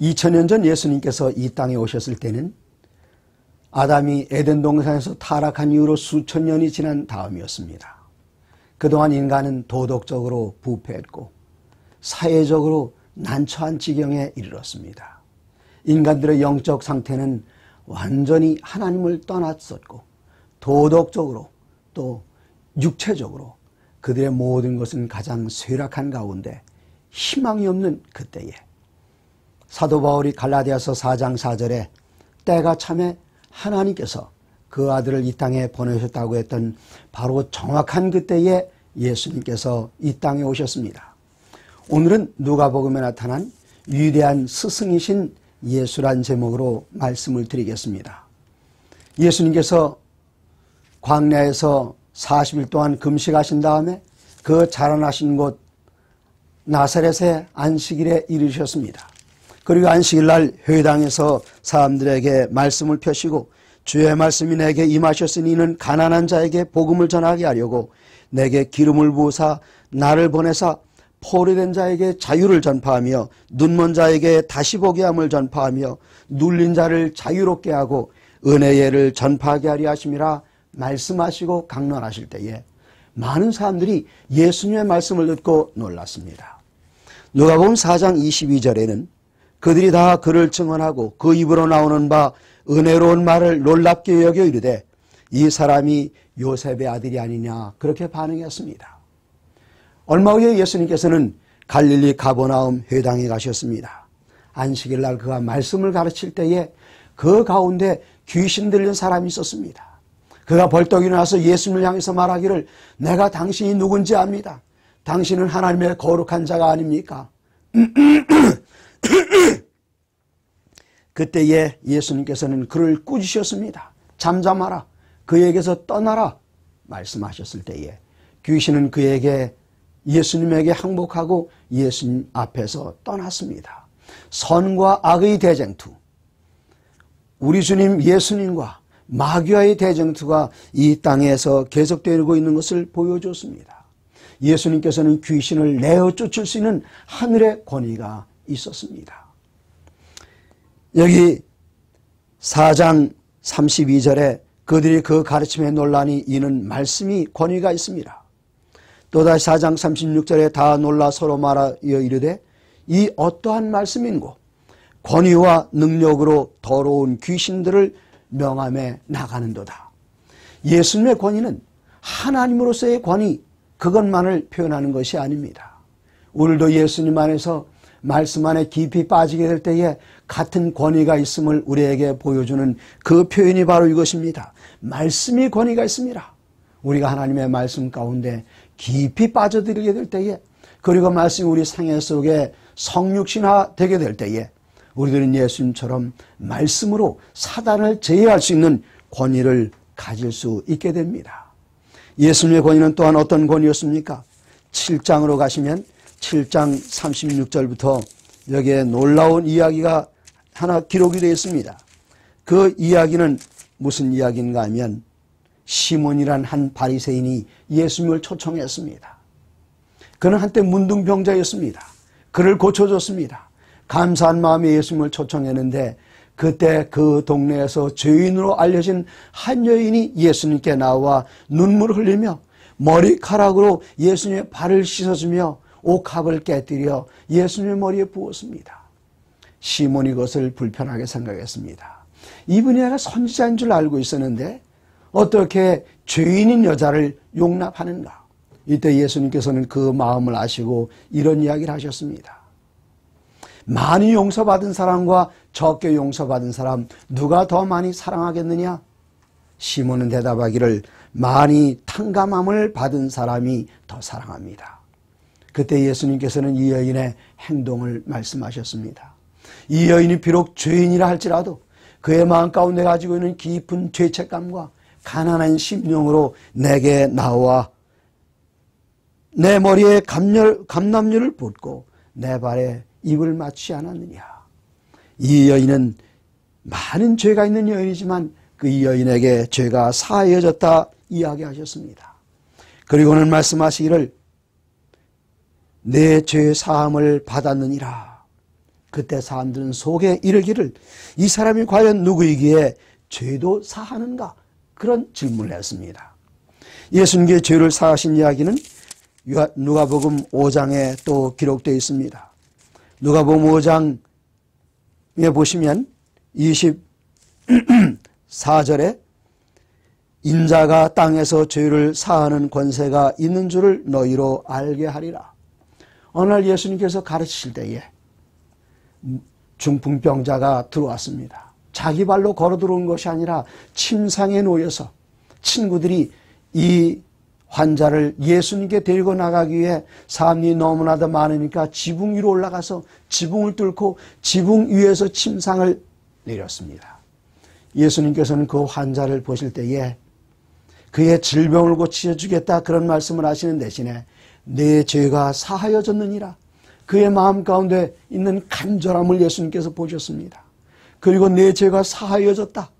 2000년 전 예수님께서 이 땅에 오셨을 때는 아담이 에덴 동산에서 타락한 이후로 수천 년이 지난 다음이었습니다. 그동안 인간은 도덕적으로 부패했고 사회적으로 난처한 지경에 이르렀습니다. 인간들의 영적 상태는 완전히 하나님을 떠났었고 도덕적으로 또 육체적으로 그들의 모든 것은 가장 쇠락한 가운데 희망이 없는 그때에 사도 바울이 갈라디아서 4장 4절에 때가 참에 하나님께서 그 아들을 이 땅에 보내셨다고 했던 바로 정확한 그때에 예수님께서 이 땅에 오셨습니다. 오늘은 누가복음에 나타난 위대한 스승이신 예수란 제목으로 말씀을 드리겠습니다. 예수님께서 광야에서 40일 동안 금식하신 다음에 그 자라나신 곳 나사렛의 안식일에 이르셨습니다. 그리고 안식일 날 회당에서 사람들에게 말씀을 펴시고 주의 말씀이 내게 임하셨으니 이는 가난한 자에게 복음을 전하게 하려고 내게 기름을 부으사 나를 보내사 포로된 자에게 자유를 전파하며 눈먼 자에게 다시 보게 함을 전파하며 눌린 자를 자유롭게 하고 은혜의 예를 전파하게 하려 하심이라 말씀하시고 강론하실 때에 많은 사람들이 예수님의 말씀을 듣고 놀랐습니다. 누가복음 4장 22절에는 그들이 다 그를 증언하고 그 입으로 나오는 바 은혜로운 말을 놀랍게 여겨 이르되 이 사람이 요셉의 아들이 아니냐 그렇게 반응했습니다. 얼마 후에 예수님께서는 갈릴리 가버나움 회당에 가셨습니다. 안식일 날 그가 말씀을 가르칠 때에 그 가운데 귀신 들린 사람이 있었습니다. 그가 벌떡 일어나서 예수님을 향해서 말하기를 내가 당신이 누군지 압니다. 당신은 하나님의 거룩한 자가 아닙니까? 그때에 예수님께서는 그를 꾸짖으셨습니다. 잠잠하라. 그에게서 떠나라. 말씀하셨을 때에 귀신은 그에게 예수님에게 항복하고 예수님 앞에서 떠났습니다. 선과 악의 대쟁투, 우리 주님 예수님과 마귀와의 대쟁투가 이 땅에서 계속되고 있는 것을 보여줬습니다. 예수님께서는 귀신을 내어 쫓을 수 있는 하늘의 권위가 있었습니다. 여기 4장 32절에 그들이 그 가르침에 논란이 이는 말씀이 권위가 있습니다. 또다시 4장 36절에 다 놀라 서로 말하여 이르되 이 어떠한 말씀인고 권위와 능력으로 더러운 귀신들을 명함에 나가는도다. 예수님의 권위는 하나님으로서의 권위 그것만을 표현하는 것이 아닙니다. 오늘도 예수님 안에서 말씀 안에 깊이 빠지게 될 때에 같은 권위가 있음을 우리에게 보여주는 그 표현이 바로 이것입니다. 말씀이 권위가 있습니다. 우리가 하나님의 말씀 가운데 깊이 빠져들게 될 때에 그리고 말씀이 우리 생애 속에 성육신화 되게 될 때에 우리들은 예수님처럼 말씀으로 사단을 제어할 수 있는 권위를 가질 수 있게 됩니다. 예수님의 권위는 또한 어떤 권위였습니까? 7장으로 가시면 7장 36절부터 여기에 놀라운 이야기가 하나 기록이 되어 있습니다. 그 이야기는 무슨 이야기인가 하면 시몬이란 한 바리새인이 예수님을 초청했습니다. 그는 한때 문둥병자였습니다. 그를 고쳐줬습니다. 감사한 마음에 예수님을 초청했는데 그때 그 동네에서 죄인으로 알려진 한 여인이 예수님께 나와 눈물을 흘리며 머리카락으로 예수님의 발을 씻어주며 옥합을 깨뜨려 예수님의 머리에 부었습니다. 시몬이 그것을 불편하게 생각했습니다. 이분이 내가 선지자인 줄 알고 있었는데 어떻게 죄인인 여자를 용납하는가? 이때 예수님께서는 그 마음을 아시고 이런 이야기를 하셨습니다. 많이 용서받은 사람과 적게 용서받은 사람 누가 더 많이 사랑하겠느냐? 시몬은 대답하기를 많이 탕감함을 받은 사람이 더 사랑합니다. 그때 예수님께서는 이 여인의 행동을 말씀하셨습니다. 이 여인이 비록 죄인이라 할지라도 그의 마음 가운데 가지고 있는 깊은 죄책감과 가난한 심령으로 내게 나와 내 머리에 감람류를 붓고 내 발에 입을 맞추지 않았느냐. 이 여인은 많은 죄가 있는 여인이지만 그 여인에게 죄가 사하여졌다 이야기하셨습니다. 그리고는 말씀하시기를 내 죄 사함을 받았느니라. 그때 사람들은 속에 이르기를 이 사람이 과연 누구이기에 죄도 사하는가? 그런 질문을 했습니다. 예수님께 죄를 사하신 이야기는 누가복음 5장에 또 기록되어 있습니다. 누가복음 5장에 보시면 24절에 인자가 땅에서 죄를 사하는 권세가 있는 줄을 너희로 알게 하리라. 어느 날 예수님께서 가르치실 때에 중풍병자가 들어왔습니다. 자기 발로 걸어 들어온 것이 아니라 침상에 놓여서 친구들이 이 환자를 예수님께 데리고 나가기 위해 사람이 너무나도 많으니까 지붕 위로 올라가서 지붕을 뚫고 지붕 위에서 침상을 내렸습니다. 예수님께서는 그 환자를 보실 때에 그의 질병을 고쳐주겠다 그런 말씀을 하시는 대신에 내 죄가 사하여졌느니라. 그의 마음 가운데 있는 간절함을 예수님께서 보셨습니다. 그리고 내 죄가 사하여졌다.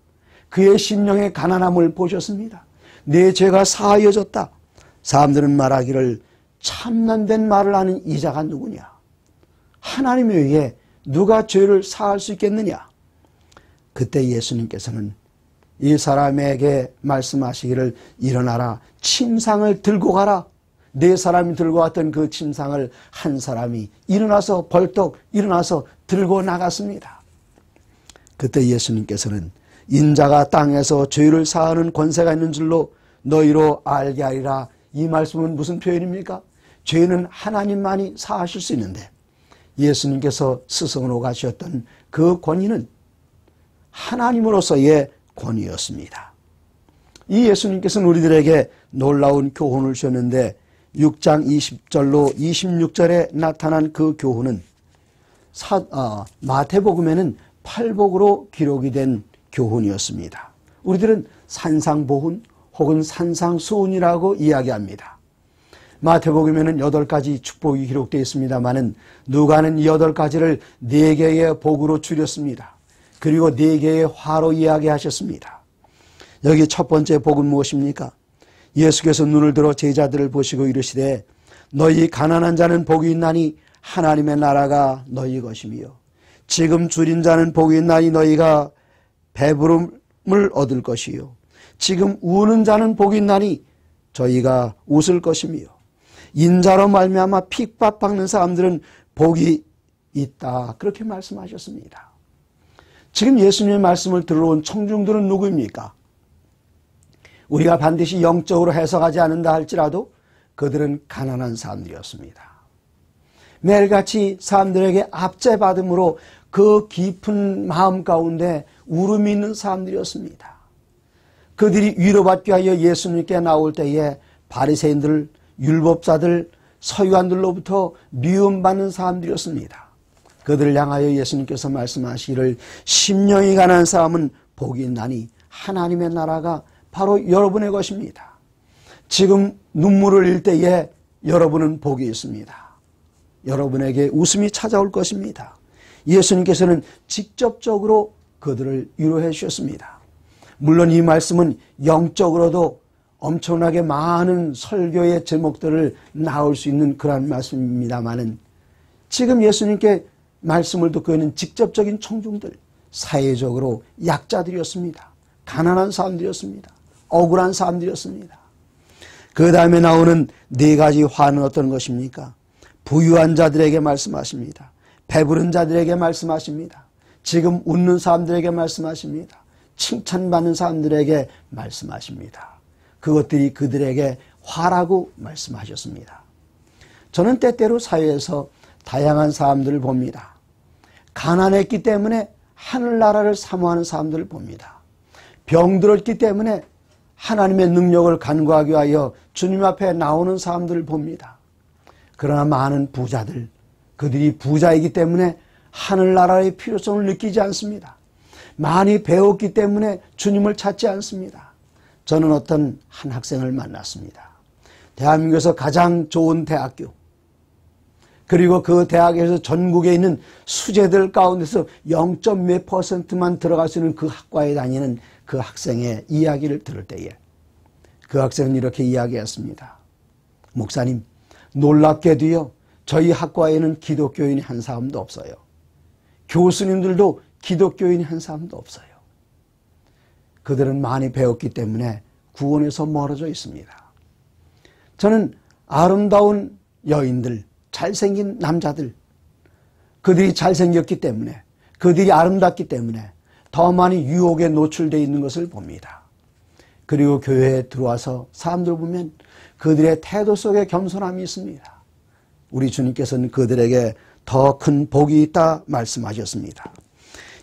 그의 심령의 가난함을 보셨습니다. 내 죄가 사하여졌다. 사람들은 말하기를 참난된 말을 하는 이자가 누구냐? 하나님에 의해 누가 죄를 사할 수 있겠느냐? 그때 예수님께서는 이 사람에게 말씀하시기를 일어나라. 침상을 들고 가라. 네 사람이 들고 왔던 그 침상을 한 사람이 일어나서 벌떡 일어나서 들고 나갔습니다. 그때 예수님께서는 인자가 땅에서 죄를 사하는 권세가 있는 줄로 너희로 알게 하리라. 이 말씀은 무슨 표현입니까? 죄는 하나님만이 사하실 수 있는데 예수님께서 스승으로 가셨던 그 권위는 하나님으로서의 권위였습니다. 이 예수님께서는 우리들에게 놀라운 교훈을 주셨는데 6장 20절로 26절에 나타난 그 교훈은 마태복음에는 팔복으로 기록이 된 교훈이었습니다. 우리들은 산상보훈 혹은 산상수훈이라고 이야기합니다. 마태복음에는 8가지 축복이 기록되어 있습니다마는 누가는 이 8가지를 4개의 복으로 줄였습니다. 그리고 4개의 화로 이야기하셨습니다. 여기 첫 번째 복은 무엇입니까? 예수께서 눈을 들어 제자들을 보시고 이르시되 너희 가난한 자는 복이 있나니 하나님의 나라가 너희 것이며 지금 줄인 자는 복이 있나니 너희가 배부름을 얻을 것이요 지금 우는 자는 복이 있나니 저희가 웃을 것이며 인자로 말미암아 핍박받는 사람들은 복이 있다. 그렇게 말씀하셨습니다. 지금 예수님의 말씀을 들어온 청중들은 누구입니까? 우리가 반드시 영적으로 해석하지 않는다 할지라도 그들은 가난한 사람들이었습니다. 매일같이 사람들에게 압제받음으로 그 깊은 마음 가운데 울음이 있는 사람들이었습니다. 그들이 위로받기 위하여 예수님께 나올 때에 바리새인들, 율법사들, 서기관들로부터 미움받는 사람들이었습니다. 그들을 향하여 예수님께서 말씀하시기를 심령이 가난한 사람은 복이 있나니 하나님의 나라가 바로 여러분의 것입니다. 지금 눈물을 흘릴 때에 여러분은 복이 있습니다. 여러분에게 웃음이 찾아올 것입니다. 예수님께서는 직접적으로 그들을 위로해 주셨습니다. 물론 이 말씀은 영적으로도 엄청나게 많은 설교의 제목들을 나올 수 있는 그런 말씀입니다만은 지금 예수님께 말씀을 듣고 있는 직접적인 청중들, 사회적으로 약자들이었습니다. 가난한 사람들이었습니다. 억울한 사람들이었습니다. 그 다음에 나오는 4가지 화는 어떤 것입니까? 부유한 자들에게 말씀하십니다. 배부른 자들에게 말씀하십니다. 지금 웃는 사람들에게 말씀하십니다. 칭찬받는 사람들에게 말씀하십니다. 그것들이 그들에게 화라고 말씀하셨습니다. 저는 때때로 사회에서 다양한 사람들을 봅니다. 가난했기 때문에 하늘나라를 사모하는 사람들을 봅니다. 병들었기 때문에 하나님의 능력을 간구하기 위하여 주님 앞에 나오는 사람들을 봅니다. 그러나 많은 부자들, 그들이 부자이기 때문에 하늘나라의 필요성을 느끼지 않습니다. 많이 배웠기 때문에 주님을 찾지 않습니다. 저는 어떤 한 학생을 만났습니다. 대한민국에서 가장 좋은 대학교, 그리고 그 대학에서 전국에 있는 수재들 가운데서 0.몇 %만 들어갈 수 있는 그 학과에 다니는 그 학생의 이야기를 들을 때에 그 학생은 이렇게 이야기했습니다. 목사님, 놀랍게도요, 저희 학과에는 기독교인이 한 사람도 없어요. 교수님들도 기독교인 한 사람도 없어요. 그들은 많이 배웠기 때문에 구원에서 멀어져 있습니다. 저는 아름다운 여인들, 잘생긴 남자들, 그들이 잘생겼기 때문에, 그들이 아름답기 때문에 더 많이 유혹에 노출되어 있는 것을 봅니다. 그리고 교회에 들어와서 사람들 보면 그들의 태도 속에 겸손함이 있습니다. 우리 주님께서는 그들에게 더 큰 복이 있다 말씀하셨습니다.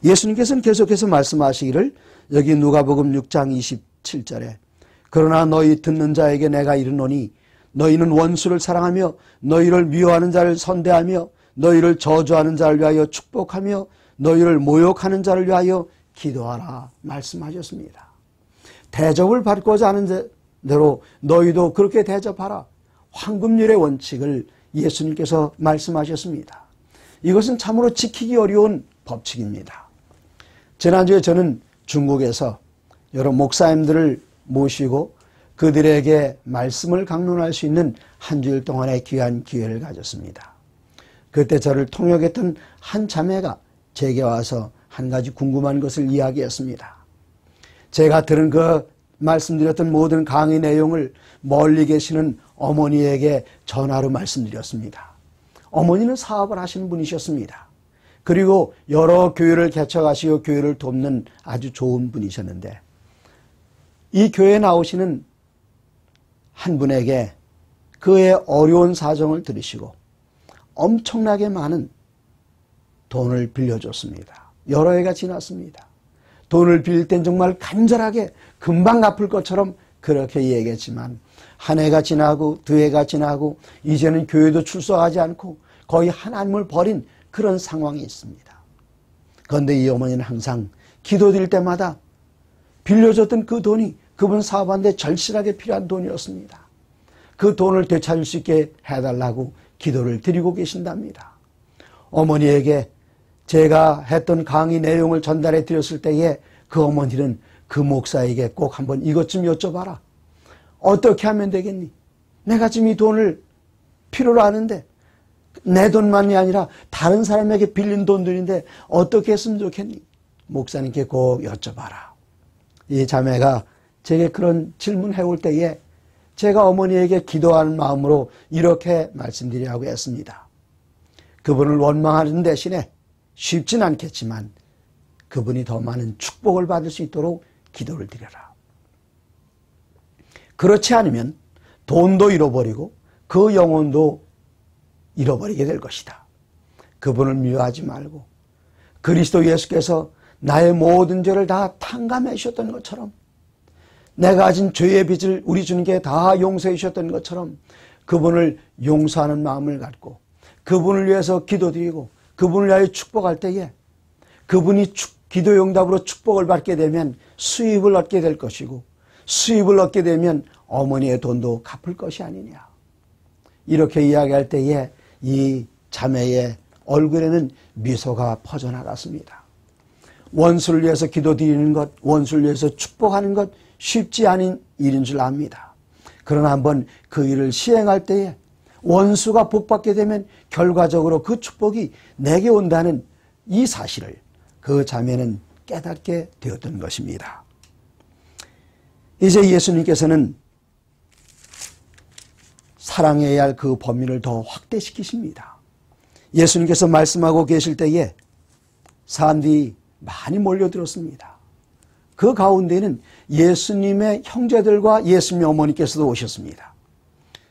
예수님께서는 계속해서 말씀하시기를 여기 누가복음 6장 27절에 그러나 너희 듣는 자에게 내가 이르노니 너희는 원수를 사랑하며 너희를 미워하는 자를 선대하며 너희를 저주하는 자를 위하여 축복하며 너희를 모욕하는 자를 위하여 기도하라 말씀하셨습니다. 대접을 받고자 하는 대로 너희도 그렇게 대접하라. 황금률의 원칙을 예수님께서 말씀하셨습니다. 이것은 참으로 지키기 어려운 법칙입니다. 지난주에 저는 중국에서 여러 목사님들을 모시고 그들에게 말씀을 강론할 수 있는 한 주일 동안의 귀한 기회를 가졌습니다. 그때 저를 통역했던 한 자매가 제게 와서 한 가지 궁금한 것을 이야기했습니다. 제가 들은 말씀드렸던 모든 강의 내용을 멀리 계시는 어머니에게 전화로 말씀드렸습니다. 어머니는 사업을 하시는 분이셨습니다. 그리고 여러 교회를 개척하시고 교회를 돕는 아주 좋은 분이셨는데 이 교회에 나오시는 한 분에게 그의 어려운 사정을 들으시고 엄청나게 많은 돈을 빌려줬습니다. 여러 해가 지났습니다. 돈을 빌릴 땐 정말 간절하게 금방 갚을 것처럼 그렇게 얘기했지만 한 해가 지나고 두 해가 지나고 이제는 교회도 출석하지 않고 거의 하나님을 버린 그런 상황이 있습니다. 그런데 이 어머니는 항상 기도드릴 때마다 빌려줬던 그 돈이 그분 사업하는데 절실하게 필요한 돈이었습니다. 그 돈을 되찾을 수 있게 해달라고 기도를 드리고 계신답니다. 어머니에게 제가 했던 강의 내용을 전달해 드렸을 때에 그 어머니는 그 목사에게 꼭 한번 이것 좀 여쭤봐라. 어떻게 하면 되겠니? 내가 지금 이 돈을 필요로 하는데 내 돈만이 아니라 다른 사람에게 빌린 돈들인데 어떻게 했으면 좋겠니? 목사님께 꼭 여쭤봐라. 이 자매가 제게 그런 질문해 올 때에 제가 어머니에게 기도하는 마음으로 이렇게 말씀드리라고 했습니다. 그분을 원망하는 대신에 쉽진 않겠지만 그분이 더 많은 축복을 받을 수 있도록 기도를 드려라. 그렇지 않으면 돈도 잃어버리고 그 영혼도 잃어버리게 될 것이다. 그분을 미워하지 말고 그리스도 예수께서 나의 모든 죄를 다 탕감해 주셨던 것처럼 내가 가진 죄의 빚을 우리 주님께 다 용서해 주셨던 것처럼 그분을 용서하는 마음을 갖고 그분을 위해서 기도드리고 그분을 위하여 축복할 때에 그분이 기도 응답으로 축복을 받게 되면 수입을 얻게 될 것이고 수입을 얻게 되면 어머니의 돈도 갚을 것이 아니냐. 이렇게 이야기할 때에 이 자매의 얼굴에는 미소가 퍼져나갔습니다. 원수를 위해서 기도드리는 것, 원수를 위해서 축복하는 것 쉽지 않은 일인 줄 압니다. 그러나 한번 그 일을 시행할 때에 원수가 복받게 되면 결과적으로 그 축복이 내게 온다는 이 사실을 그 자매는 깨닫게 되었던 것입니다. 이제 예수님께서는 사랑해야 할 그 범위를 더 확대시키십니다. 예수님께서 말씀하고 계실 때에 사람들이 많이 몰려들었습니다. 그 가운데는 예수님의 형제들과 예수님의 어머니께서도 오셨습니다.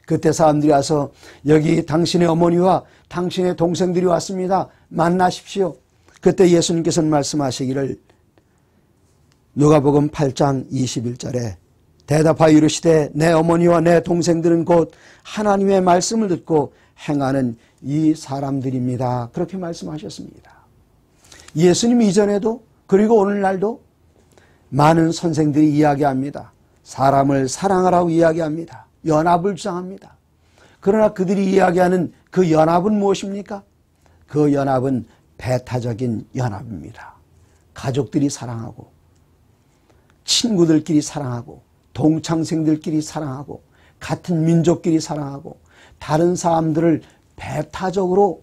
그때 사람들이 와서 여기 당신의 어머니와 당신의 동생들이 왔습니다. 만나십시오. 그때 예수님께서는 말씀하시기를 누가복음 8장 21절에 대답하여 이르시되 내 어머니와 내 동생들은 곧 하나님의 말씀을 듣고 행하는 이 사람들입니다. 그렇게 말씀하셨습니다. 예수님 이전에도 그리고 오늘날도 많은 선생들이 이야기합니다. 사람을 사랑하라고 이야기합니다. 연합을 주장합니다. 그러나 그들이 이야기하는 그 연합은 무엇입니까? 그 연합은 배타적인 연합입니다. 가족들이 사랑하고 친구들끼리 사랑하고 동창생들끼리 사랑하고 같은 민족끼리 사랑하고 다른 사람들을 배타적으로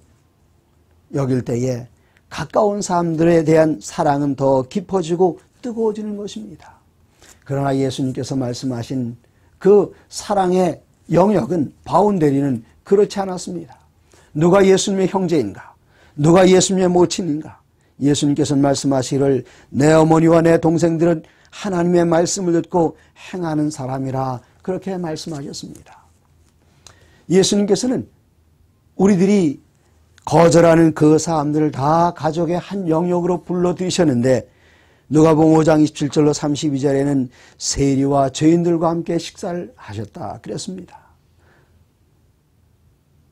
여길 때에 가까운 사람들에 대한 사랑은 더 깊어지고 뜨거워지는 것입니다. 그러나 예수님께서 말씀하신 그 사랑의 영역은 바운더리는 그렇지 않았습니다. 누가 예수님의 형제인가? 누가 예수님의 모친인가? 예수님께서는 말씀하시기를 내 어머니와 내 동생들은 하나님의 말씀을 듣고 행하는 사람이라 그렇게 말씀하셨습니다. 예수님께서는 우리들이 거절하는 그 사람들을 다 가족의 한 영역으로 불러들이셨는데 누가복음 5장 27절로 32절에는 세리와 죄인들과 함께 식사를 하셨다 그랬습니다.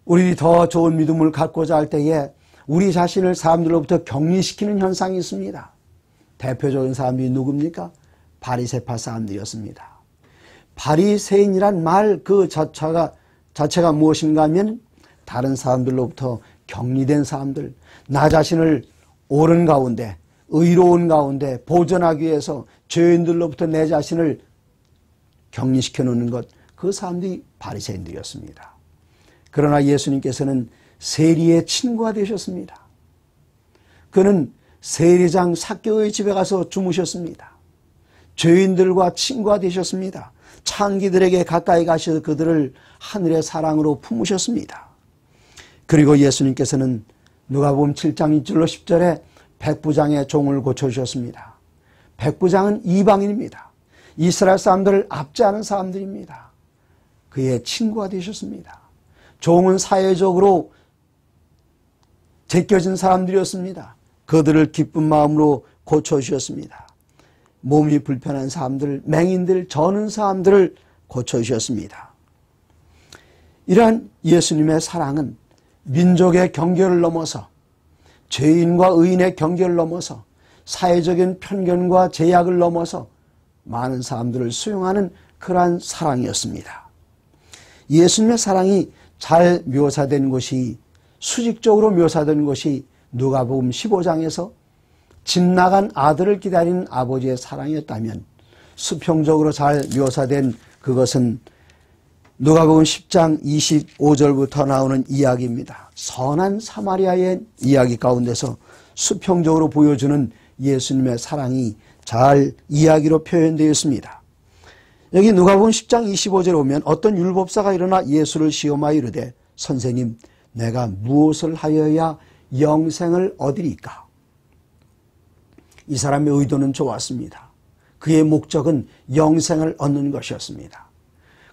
우리들이 더 좋은 믿음을 갖고자 할 때에 우리 자신을 사람들로부터 격리시키는 현상이 있습니다. 대표적인 사람들이 누굽니까? 바리새파 사람들이었습니다. 바리새인이란 말 그 자체가 무엇인가 하면 다른 사람들로부터 격리된 사람들, 나 자신을 옳은 가운데 의로운 가운데 보존하기 위해서 죄인들로부터 내 자신을 격리시켜 놓는 것, 그 사람들이 바리새인들이었습니다. 그러나 예수님께서는 세리의 친구가 되셨습니다. 그는 세리장 삭개오의 집에 가서 주무셨습니다. 죄인들과 친구가 되셨습니다. 창기들에게 가까이 가셔서 그들을 하늘의 사랑으로 품으셨습니다. 그리고 예수님께서는 누가복음 7장 1절로 10절에 백부장의 종을 고쳐주셨습니다. 백부장은 이방인입니다. 이스라엘 사람들을 압제하는 사람들입니다. 그의 친구가 되셨습니다. 종은 사회적으로 제껴진 사람들이었습니다. 그들을 기쁜 마음으로 고쳐주셨습니다. 몸이 불편한 사람들, 맹인들, 저는 사람들을 고쳐주셨습니다. 이러한 예수님의 사랑은 민족의 경계를 넘어서 죄인과 의인의 경계를 넘어서 사회적인 편견과 제약을 넘어서 많은 사람들을 수용하는 그러한 사랑이었습니다. 예수님의 사랑이 잘 묘사된 것이 수직적으로 묘사된 것이 누가복음 15장에서 집 나간 아들을 기다리는 아버지의 사랑이었다면 수평적으로 잘 묘사된 그것은 누가복음 10장 25절부터 나오는 이야기입니다. 선한 사마리아의 이야기 가운데서 수평적으로 보여주는 예수님의 사랑이 잘 이야기로 표현되어 있습니다. 여기 누가복음 10장 25절에 보면 어떤 율법사가 일어나 예수를 시험하여 이르되 선생님 내가 무엇을 하여야 영생을 얻으리까? 이 사람의 의도는 좋았습니다. 그의 목적은 영생을 얻는 것이었습니다.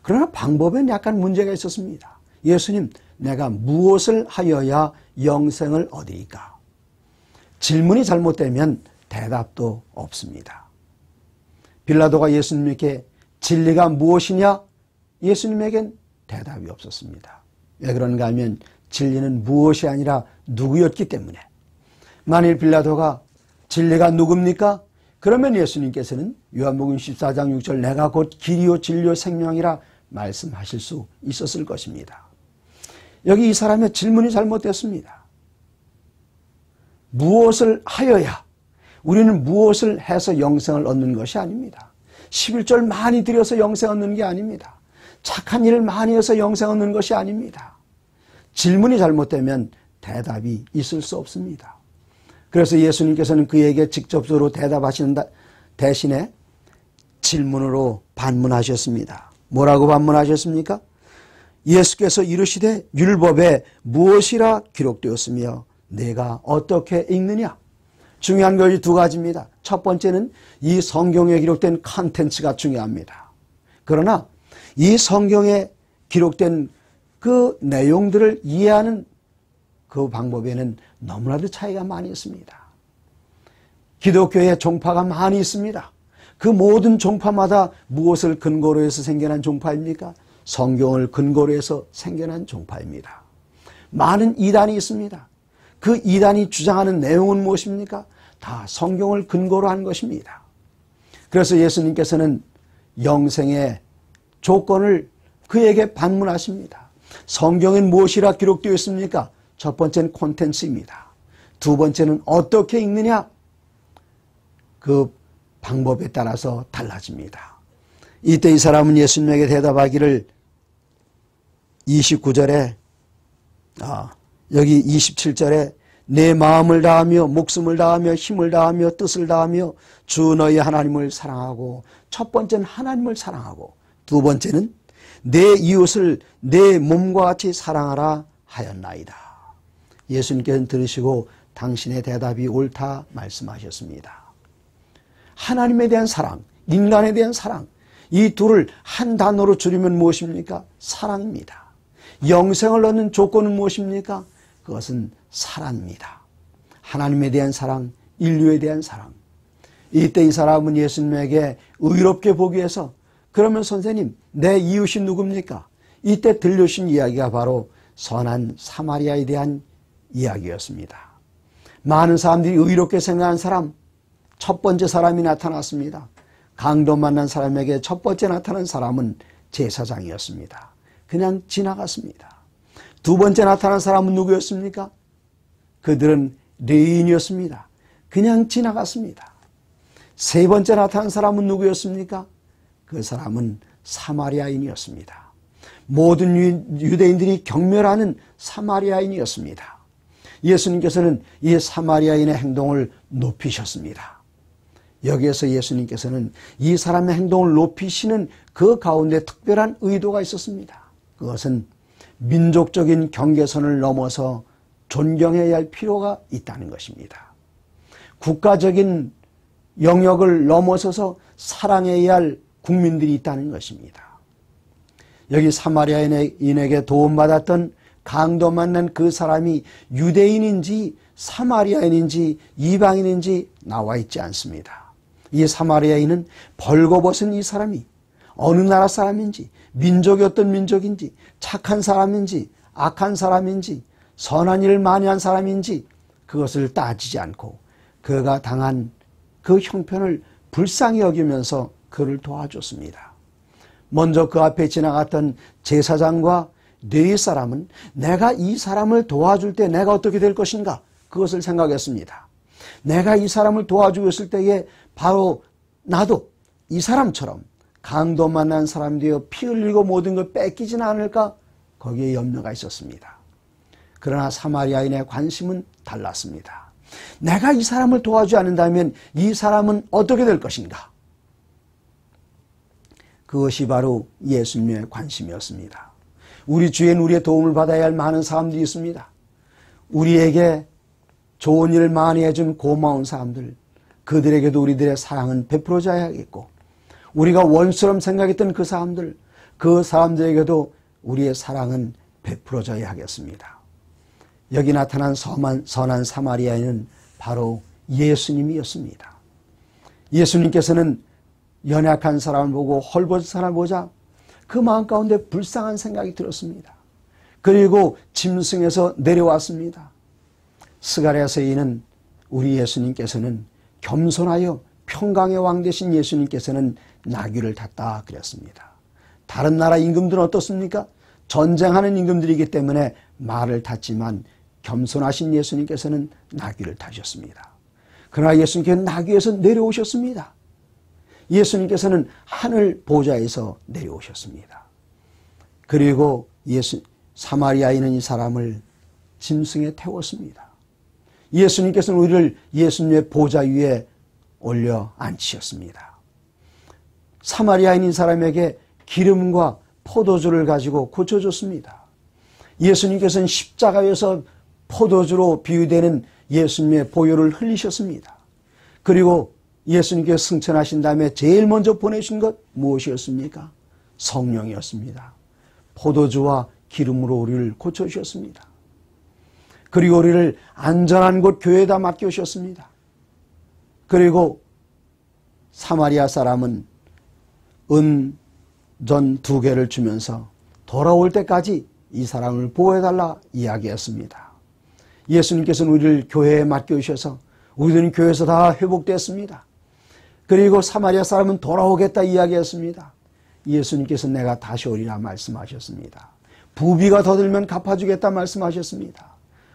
그러나 방법엔 약간 문제가 있었습니다. 예수님, 내가 무엇을 하여야 영생을 얻으리까? 질문이 잘못되면 대답도 없습니다. 빌라도가 예수님에게 진리가 무엇이냐? 예수님에겐 대답이 없었습니다. 왜 그런가 하면 진리는 무엇이 아니라 누구였기 때문에. 만일 빌라도가 진리가 누굽니까? 그러면 예수님께서는 요한복음 14장 6절 내가 곧 길이요 진리요 생명이라 말씀하실 수 있었을 것입니다. 여기 이 사람의 질문이 잘못됐습니다. 무엇을 하여야, 우리는 무엇을 해서 영생을 얻는 것이 아닙니다. 11절 많이 드려서 영생 얻는 게 아닙니다. 착한 일을 많이 해서 영생 얻는 것이 아닙니다. 질문이 잘못되면 대답이 있을 수 없습니다. 그래서 예수님께서는 그에게 직접적으로 대답하시는 대신에 질문으로 반문하셨습니다. 뭐라고 반문하셨습니까? 예수께서 이르시되 율법에 무엇이라 기록되었으며 내가 어떻게 읽느냐? 중요한 것이 두 가지입니다. 첫 번째는 이 성경에 기록된 컨텐츠가 중요합니다. 그러나 이 성경에 기록된 그 내용들을 이해하는 그 방법에는 너무나도 차이가 많이 있습니다. 기독교의 종파가 많이 있습니다. 그 모든 종파마다 무엇을 근거로 해서 생겨난 종파입니까? 성경을 근거로 해서 생겨난 종파입니다. 많은 이단이 있습니다. 그 이단이 주장하는 내용은 무엇입니까? 다 성경을 근거로 한 것입니다. 그래서 예수님께서는 영생의 조건을 그에게 반문하십니다. 성경엔 무엇이라 기록되어 있습니까? 첫 번째는 콘텐츠입니다. 두 번째는 어떻게 읽느냐? 그 방법에 따라서 달라집니다. 이때 이 사람은 예수님에게 대답하기를 29절에 여기 27절에 내 마음을 다하며 목숨을 다하며 힘을 다하며 뜻을 다하며 주 너희 하나님을 사랑하고, 첫 번째는 하나님을 사랑하고, 두 번째는 내 이웃을 내 몸과 같이 사랑하라 하였나이다. 예수님께서는 들으시고 당신의 대답이 옳다 말씀하셨습니다. 하나님에 대한 사랑, 인간에 대한 사랑, 이 둘을 한 단어로 줄이면 무엇입니까? 사랑입니다. 영생을 얻는 조건은 무엇입니까? 그것은 사랑입니다. 하나님에 대한 사랑, 인류에 대한 사랑. 이때 이 사람은 예수님에게 의롭게 보기 위해서, 그러면 선생님, 내 이웃이 누굽니까? 이때 들려주신 이야기가 바로 선한 사마리아에 대한 이야기였습니다. 많은 사람들이 의롭게 생각한 사람, 첫 번째 사람이 나타났습니다. 강도 만난 사람에게 첫 번째 나타난 사람은 제사장이었습니다. 그냥 지나갔습니다. 두 번째 나타난 사람은 누구였습니까? 그들은 레인이었습니다. 그냥 지나갔습니다. 세 번째 나타난 사람은 누구였습니까? 그 사람은 사마리아인이었습니다. 모든 유대인들이 경멸하는 사마리아인이었습니다. 예수님께서는 이 사마리아인의 행동을 높이셨습니다. 여기에서 예수님께서는 이 사람의 행동을 높이시는 그 가운데 특별한 의도가 있었습니다. 그것은 민족적인 경계선을 넘어서 존경해야 할 필요가 있다는 것입니다. 국가적인 영역을 넘어서서 사랑해야 할 국민들이 있다는 것입니다. 여기 사마리아인에게 도움받았던 강도 만난 그 사람이 유대인인지 사마리아인인지 이방인인지 나와 있지 않습니다. 이 사마리아인은 벌거벗은 이 사람이 어느 나라 사람인지, 민족이 어떤 민족인지, 착한 사람인지 악한 사람인지 선한 일을 많이 한 사람인지 그것을 따지지 않고 그가 당한 그 형편을 불쌍히 여기면서 그를 도와줬습니다. 먼저 그 앞에 지나갔던 제사장과 네 사람은 내가 이 사람을 도와줄 때 내가 어떻게 될 것인가, 그것을 생각했습니다. 내가 이 사람을 도와주고 있을 때에 바로 나도 이 사람처럼 강도 만난 사람 되어 피 흘리고 모든 걸 뺏기지는 않을까, 거기에 염려가 있었습니다. 그러나 사마리아인의 관심은 달랐습니다. 내가 이 사람을 도와주지 않는다면 이 사람은 어떻게 될 것인가? 그것이 바로 예수님의 관심이었습니다. 우리 주위엔 우리의 도움을 받아야 할 많은 사람들이 있습니다. 우리에게 좋은 일을 많이 해준 고마운 사람들, 그들에게도 우리들의 사랑은 베풀어줘야겠고, 우리가 원수처럼 생각했던 그 사람들, 그 사람들에게도 우리의 사랑은 베풀어줘야 하겠습니다. 여기 나타난 선한 사마리아인은 바로 예수님이었습니다. 예수님께서는 연약한 사람을 보고 헐벗은 사람을 보자 그 마음 가운데 불쌍한 생각이 들었습니다. 그리고 짐승에서 내려왔습니다. 스가랴서에는 우리 예수님께서는 겸손하여 평강의 왕 되신 예수님께서는 나귀를 탔다 그랬습니다. 다른 나라 임금들은 어떻습니까? 전쟁하는 임금들이기 때문에 말을 탔지만 겸손하신 예수님께서는 나귀를 타셨습니다. 그러나 예수님께서는 나귀에서 내려오셨습니다. 예수님께서는 하늘 보좌에서 내려오셨습니다. 그리고 사마리아인은 이 사람을 짐승에 태웠습니다. 예수님께서는 우리를 예수님의 보좌 위에 올려 앉히셨습니다. 사마리아인인 사람에게 기름과 포도주를 가지고 고쳐줬습니다. 예수님께서는 십자가에서 포도주로 비유되는 예수님의 보혈을 흘리셨습니다. 그리고 예수님께서 승천하신 다음에 제일 먼저 보내신 것 무엇이었습니까? 성령이었습니다. 포도주와 기름으로 우리를 고쳐주셨습니다. 그리고 우리를 안전한 곳 교회에다 맡겨주셨습니다. 그리고 사마리아 사람은 은 전 2개를 주면서 돌아올 때까지 이 사람을 보호해달라 이야기했습니다. 예수님께서는 우리를 교회에 맡겨주셔서 우리들은 교회에서 다 회복됐습니다. 그리고 사마리아 사람은 돌아오겠다 이야기했습니다. 예수님께서는 내가 다시 오리라 말씀하셨습니다. 부비가 더 들면 갚아주겠다 말씀하셨습니다.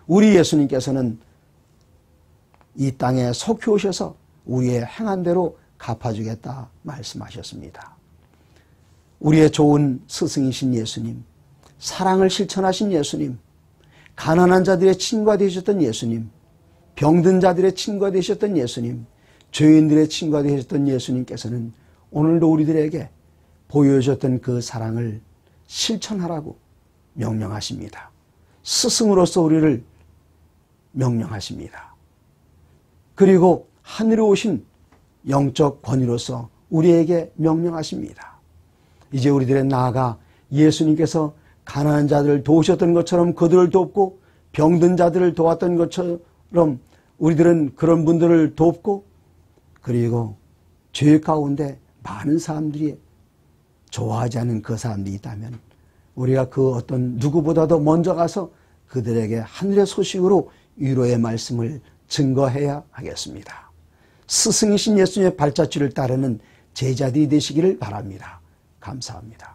우리 예수님께서는 이 땅에 속히 오셔서 우리의 행한 대로 갚아주겠다 말씀하셨습니다. 우리의 좋은 스승이신 예수님, 사랑을 실천하신 예수님, 가난한 자들의 친구가 되셨던 예수님, 병든 자들의 친구가 되셨던 예수님, 죄인들의 친구가 되셨던 예수님께서는 오늘도 우리들에게 보여주셨던 그 사랑을 실천하라고 명령하십니다. 스승으로서 우리를 명령하십니다. 그리고 하늘에 오신 영적 권위로서 우리에게 명령하십니다. 이제 우리들의 나아가 예수님께서 가난한 자들을 도우셨던 것처럼 그들을 돕고 병든 자들을 도왔던 것처럼 우리들은 그런 분들을 돕고 그리고 죄 가운데 많은 사람들이 좋아하지 않는 그 사람들이 있다면 우리가 그 어떤 누구보다도 먼저 가서 그들에게 하늘의 소식으로 위로의 말씀을 증거해야 하겠습니다. 스승이신 예수님의 발자취를 따르는 제자들이 되시기를 바랍니다. 감사합니다.